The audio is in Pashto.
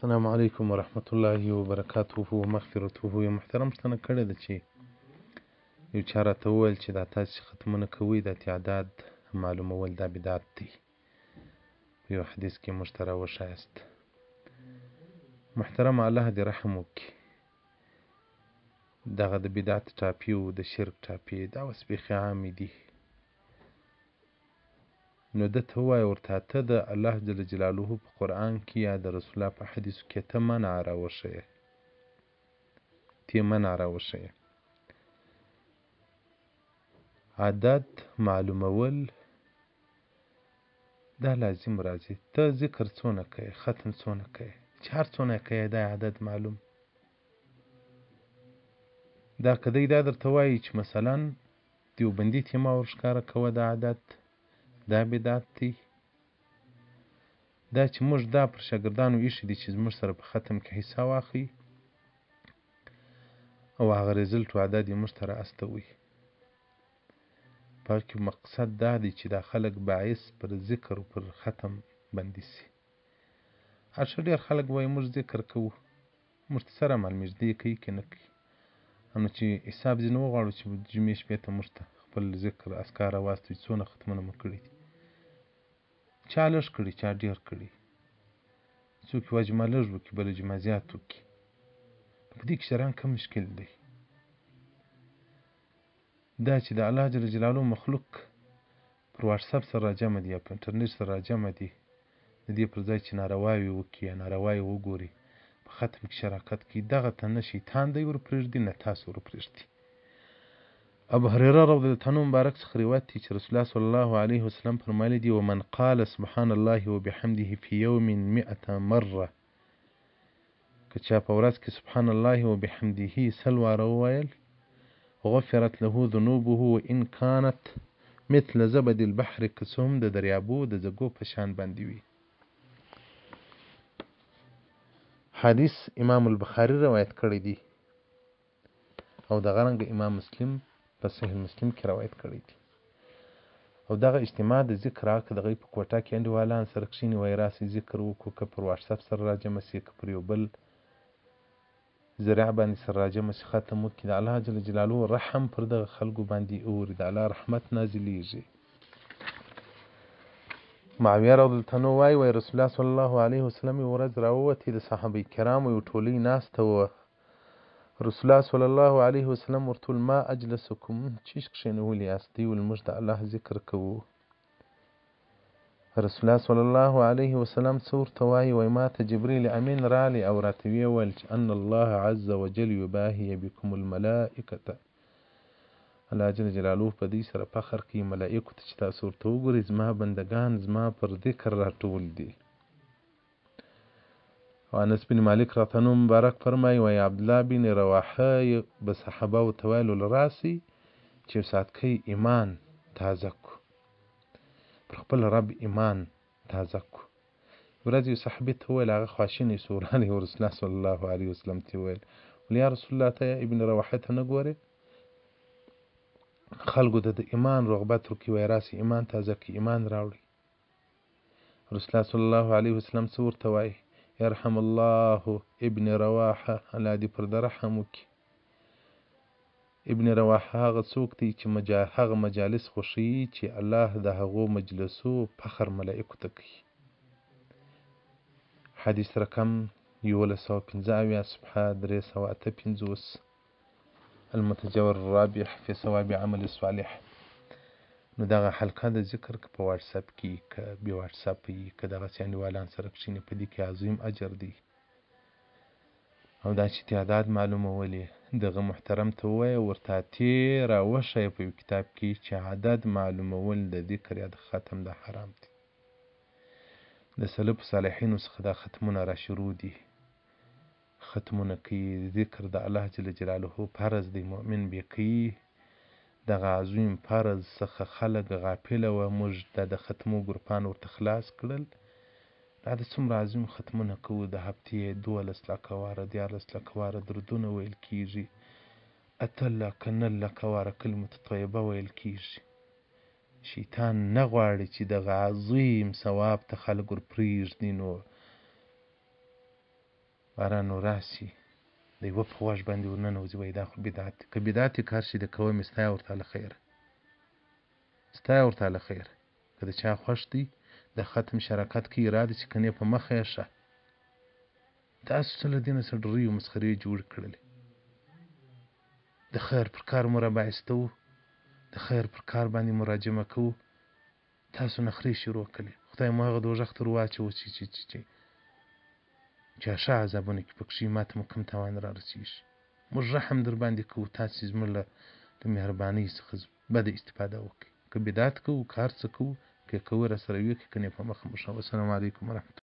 السلام علیکم ورحمت الله وبرکاته و مغفرته. یو محترم پوښتنه کړې ده چې یو چا راته وویل چې دا تاسې ختمونه کوئ دا تعداد معلومول دا بدعت دی. په یو حدیث کې موږ ته راوښایاست. محترم الله دې رحم وکړي. دغه د بدعت ټاپې او د شرک ټاپې دا اوس بیخي عامې دي. نو ده ته ووایه ورته ته د الله جل جلاله په قرآن کې یا د رسول الله په حدیثو کې ته منع راوښیه. عدد معلومول دا لازم راځي. ته ذکر څونه کوې، ختم څونه کوې، چې هر څونه کوې دا عدد معلوم. دا که دی دا درته وایي چې مثلا دیوبندي تیمه ورښکاره کوه دا عدد دا بدعت دی. دا چې موږ دا پر شاګردانو ایښي دي چې زموږ سره په ختم کې حصه واخلي او هغه ریزلټ و عدد یې موږ ته را استوي. په هغه کې مقصد دا دی چې دا خلک باعث پر ذکر و پر ختم بندي سي. هر ډېر خلک وایي موږ ذکر کوو، موږ ته سره معلومېږي دی کوي که نه کوي. همنو چې حساب ځینې وغواړو چې جمعې شپې ته موږ ته خپل ذکر اذکار راواستوي څونه ختمونه مو کړي دي. چا لږ کړي، چا ډېر کړي. څوک یوه جمعه لږ وکړي، بله جمعه زیات وکړي. په دې کې شرعاً کوم مشکل دی؟ دا چې د الله جل جلاله مخلوق پر واټساپ سره راجمع دي یا په انټرنیټ سره راجمع دي، د دې پر ځای چې نارواوې وکړي یا نارواوې وګوري په ختم کې شراکت کوي، دغه ته نه شیطان دی ورپرېږدي نه تاسو ورپرېږدي. ابو هريره رضی الله عنه مبارک څخه روایت دی چې رسول الله صلی الله علیه وسلم فرمایلی دي ومن قال سبحان الله وبحمده في يوم 100 مره، که چا په ورځ کې سبحان الله وبحمده 100 واره وویل غفرت له ذنوبه وان كانت مثل زبد البحر، که څه هم د دریابو د زګو په شان باندې وي. حدیث امام البخاري روایت کړی دی او دغه رنګه امام مسلم په صحیح مسلم کې روایت کړی دی. او دغه اجتماع د ذکر هغه که دغه په کوټه کې انډیوالان سره کښېني وایي راسئ ذکر وکړو، که پر واټساپ سره راجمع سي، که پر یو بل ذریعه باندې سره راجمع سي ختم وکړي، د الله جل جلاله رحم پر دغه خلکو باندې اوري، د الله رحمت نازلیږي. معاویه رضی الله عنه وایي رسول الله صلی الله علیه وسلم یوه ورځ راووتې د صحابه کرامو یو ټولۍ ناسته وه. رسول الله صلی الله علیه وسلم ورته وویل ما اجلسکم، چیش کښېنولي یاست؟ دوی ویل موږ د الله ذکر کوو. رسول الله صلی الله علیه وسلم څه ورته وایي؟ ما ته جبریل امین رالی او راته ویې ویل چې ان الله عز وجل یباهی بکم الملائکة، الله جل جلاله په دوی سره فخر کوي ملائکو ته چې تاسو ورته وګورئ زما بندګان زما پر ذکر راټول دي. او انس بن مالک رضی الله عنه مبارک فرمایي وایي عبدالله بن رواحه به صحابه ته ویل راسئ چې ساتکۍ ایمان تازه کو، پر خپل رب ایمان تازه کو. ورځ یو صحابي ته وویل هغه خواشینی سو رالی او رسول الله صلی الله علیه وسلم ته ویل یا رسول الله ته ابن رواحه ته نه ګورې خلکو ته د ایمان رغبت ورکوي وایي راسئ ایمان تازه کړئ ایمان راوړئ. رسول الله صلی الله علیه وسلم څه ورته وایي یرحم الله ابن رواحه، الله دې پر ده رحم وکړي. ابن رواحه هغه څوک دی چې هغه مجالس خوښوي چې الله د هغو مجلسو فخر ملائکو ته کوي. حدیث رقم 1115 صفحه 358 المتجور الرابح في ثواب عمل صالح. نو دغه حلقه د ذکر که په واټساپ کې که بې واټساپ وي که دغسې انډیوالان سره کښېني په دې کې عظیم اجر دی. او دا چې تعداد معلومول یې دغه محترم ته ووایه ورته اتې راوښیه په یو کتاب کې چې عدد معلومول د ذکر یا د ختم دا حرام دی. د سلف صالحینو څخه دا ختمونه را شروع دي، ختمونه کوي. ذکر د الله جل جلاله فرض دی، مؤمن بې کوي. دغه عظیم فرض څخه خلک غافله وه، موږ د ختمو ګروپان ورته خلاص کړل. دا د څومره عظیم ختمونه کوو، د هفتې 12 لکه واره 14 لکه واره دردونه ویل کېږي، 8 لکه 9 لکه واره کلمة طیبه ویل کېږي. شیطان نه غواړي چې دغه عظیم ثواب ته خلک ورپرېږدي. نو باران نو راسي د یوه په غوږ باندې ورننوځي وایي دا خو بدعت دی. که بدعت یې که هر شي د کوه مې ستا ورته له خیره، ستا ورته له خیره. که د چا خوښ دی د ختم شراکت کوي اراده چې کنې په مخه یې ښه. تاسو څه له دې نه څه ډرۍ او مسخرې جوړې کړلې. د خیر پر کار مو رابایستو، د خیر پر کار باندې مراجمه کوو، تاسو نخرې شروع کړلې. خدای مو هغه دوزخ ته ورواچوه چې ښه عذابونه کې پکښې ماته مو کوم تاوان را رسېږي. موږ رحم در باندې کوو، تاسې زموږ له مهربانۍ څخه بده استفاده وکړئ. که بدعت کوو که هر څه کوو، که یې کوو راسره وکړئ، که نه په مخه مو ښه. والسلام علیکم ورحمة الله.